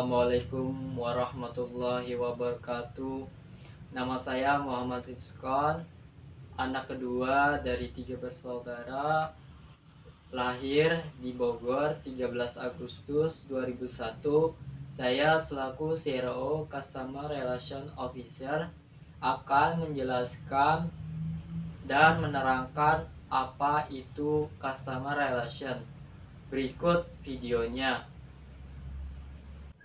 Assalamualaikum warahmatullahi wabarakatuh. Nama saya Muhammad Rizkon, anak kedua dari 3 bersaudara, lahir di Bogor 13 Agustus 2001. Saya selaku CRO Customer Relation Officer akan menjelaskan dan menerangkan apa itu Customer Relation. Berikut videonya.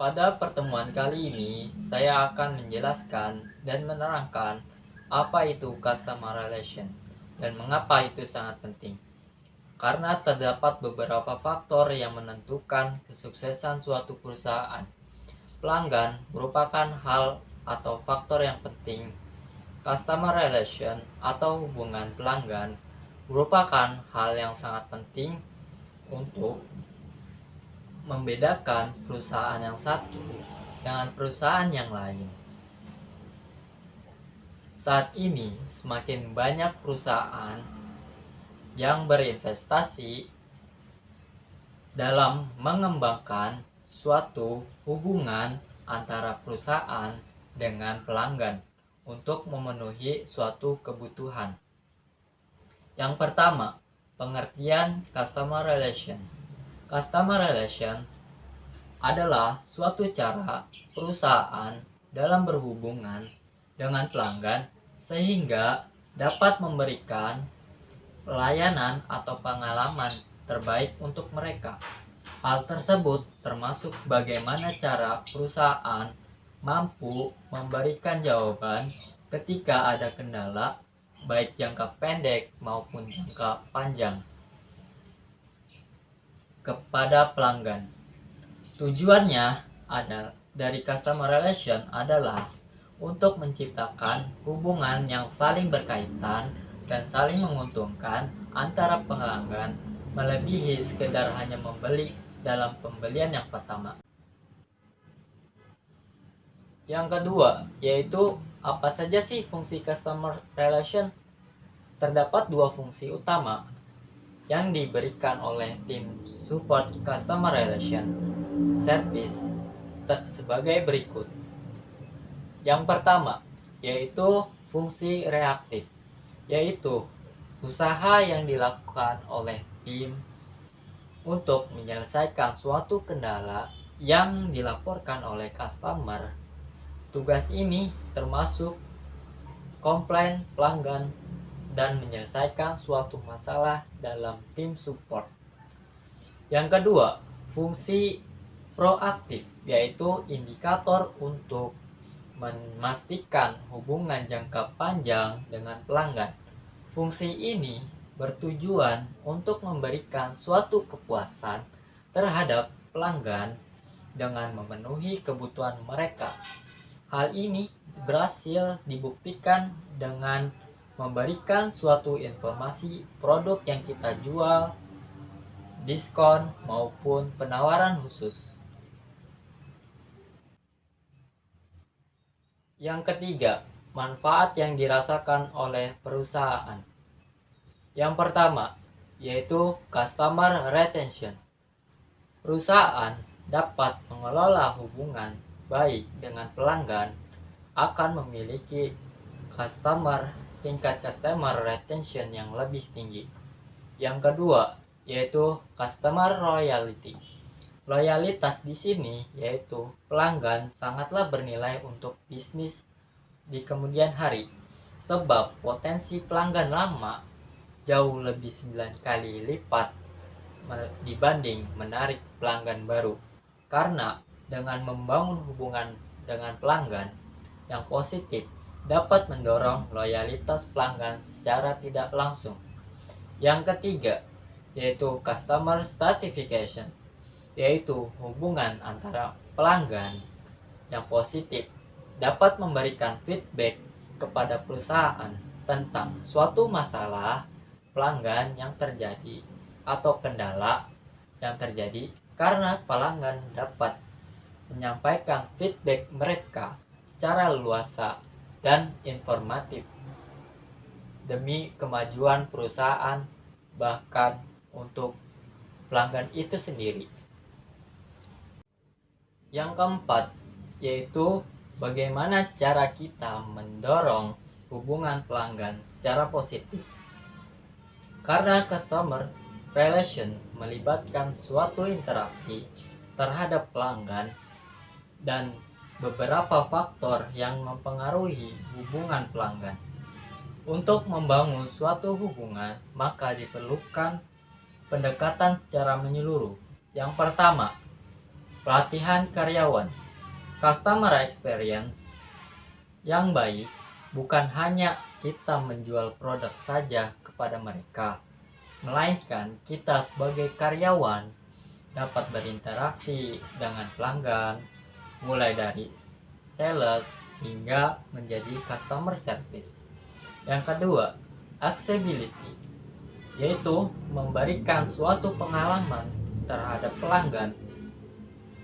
Pada pertemuan kali ini, saya akan menjelaskan dan menerangkan apa itu customer relation dan mengapa itu sangat penting. Karena terdapat beberapa faktor yang menentukan kesuksesan suatu perusahaan. Pelanggan merupakan hal atau faktor yang penting. Customer relation atau hubungan pelanggan merupakan hal yang sangat penting untuk membedakan perusahaan yang satu dengan perusahaan yang lain. Saat ini semakin banyak perusahaan yang berinvestasi dalam mengembangkan suatu hubungan antara perusahaan dengan pelanggan untuk memenuhi suatu kebutuhan. Yang pertama, pengertian customer relation. Customer relation adalah suatu cara perusahaan dalam berhubungan dengan pelanggan sehingga dapat memberikan pelayanan atau pengalaman terbaik untuk mereka. Hal tersebut termasuk bagaimana cara perusahaan mampu memberikan jawaban ketika ada kendala, baik jangka pendek maupun jangka panjang, kepada pelanggan. Tujuannya dari customer relation adalah untuk menciptakan hubungan yang saling berkaitan dan saling menguntungkan antara pelanggan melebihi sekedar hanya membeli dalam pembelian yang pertama. Yang kedua, yaitu apa saja sih fungsi customer relation? Terdapat 2 fungsi utama yang diberikan oleh tim support customer relation service sebagai berikut. Yang pertama, yaitu fungsi reaktif, yaitu usaha yang dilakukan oleh tim untuk menyelesaikan suatu kendala yang dilaporkan oleh customer. Tugas ini termasuk komplain pelanggan dan menyelesaikan suatu masalah dalam tim support. Yang kedua, fungsi proaktif, yaitu indikator untuk memastikan hubungan jangka panjang dengan pelanggan. Fungsi ini bertujuan untuk memberikan suatu kepuasan terhadap pelanggan dengan memenuhi kebutuhan mereka. Hal ini berhasil dibuktikan dengan memberikan suatu informasi produk yang kita jual, diskon maupun penawaran khusus. Yang ketiga, manfaat yang dirasakan oleh perusahaan. Yang pertama, yaitu customer retention. Perusahaan dapat mengelola hubungan baik dengan pelanggan akan memiliki tingkat customer retention yang lebih tinggi. Yang kedua, yaitu customer loyalty. Loyalitas di sini yaitu pelanggan sangatlah bernilai untuk bisnis di kemudian hari, sebab potensi pelanggan lama jauh lebih 9 kali lipat dibanding menarik pelanggan baru. Karena dengan membangun hubungan dengan pelanggan yang positif dapat mendorong loyalitas pelanggan secara tidak langsung. Yang ketiga, yaitu customer stratification, yaitu hubungan antara pelanggan yang positif dapat memberikan feedback kepada perusahaan tentang suatu masalah pelanggan yang terjadi atau kendala yang terjadi karena pelanggan dapat menyampaikan feedback mereka secara luasa dan informatif demi kemajuan perusahaan, bahkan untuk pelanggan itu sendiri. Yang keempat, yaitu bagaimana cara kita mendorong hubungan pelanggan secara positif. Karena customer relation melibatkan suatu interaksi terhadap pelanggan dan beberapa faktor yang mempengaruhi hubungan pelanggan. Untuk membangun suatu hubungan, maka diperlukan pendekatan secara menyeluruh. Yang pertama, pelatihan karyawan. Customer experience yang baik bukan hanya kita menjual produk saja kepada mereka, melainkan kita sebagai karyawan dapat berinteraksi dengan pelanggan, mulai dari sales hingga menjadi customer service. Yang kedua, accessibility, yaitu memberikan suatu pengalaman terhadap pelanggan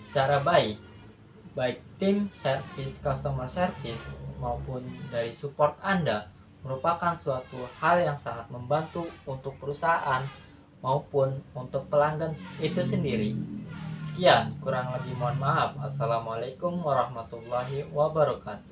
secara baik tim service, customer service maupun dari support Anda merupakan suatu hal yang sangat membantu untuk perusahaan maupun untuk pelanggan itu sendiri. Sekian, kurang lebih mohon maaf. Assalamualaikum warahmatullahi wabarakatuh.